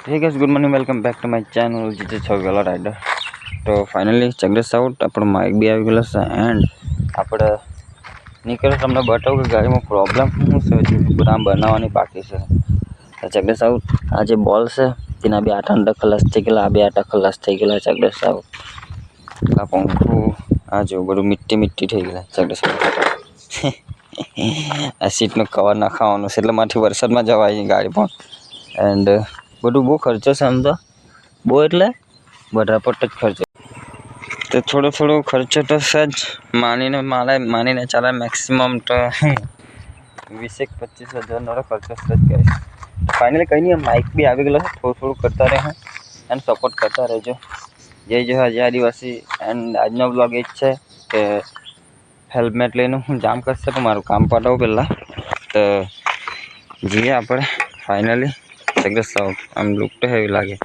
Hey guys, good morning. Welcome back to my channel GJ Chowgala Rider. તો finally check this out, આપણો Mike બી આવી ગયેલો છે and આપણે નીકળે તમને બતાવું કે ગાડીમાં પ્રોબ્લેમ શું છે, હજુ બધા બનાવવાની બાકી છે. તો ચેક ધીસ આઉટ, આ જે બોલ છે તેના બે આટા ખલાસ થઈ ગયેલા, આ બે આટા ખલાસ થઈ ગયેલા. ચેક ધીસ આઉટ, આ પંખું, આ જો બધું મીઠી થઈ ગયેલા. ચેક ધીસ આઉટ, આ સીટનું કવર નાખવાનું છે એટલે માથી વરસાદમાં જવાય ગાડી પણ. એન્ડ બધું બહુ ખર્ચો છે આમ તો, બહુ એટલે બધા પર જ ખર્ચો. તો થોડો ખર્ચો તો છે જ, માનીને ચાલે મેક્સિમમ તો 20-25 હજારનો ખર્ચો છે જ ગાઈસ. ફાઇનલી કંઈ નહીં, માઇક બી આવી ગયેલો છે. થોડું કરતા રહે એન્ડ સપોર્ટ કરતા રહેજો. જય જય આદિવાસી. એન્ડ આજનો બ્લોગ એ જ છે કે હેલ્મેટ લઈને હું જામ કરશે તો મારું કામ પતાવું પહેલાં. તો જઈએ આપણે ફાઇનલી. ચેક ધીસ આઉટ, આમ લુક તો હેવી લાગે.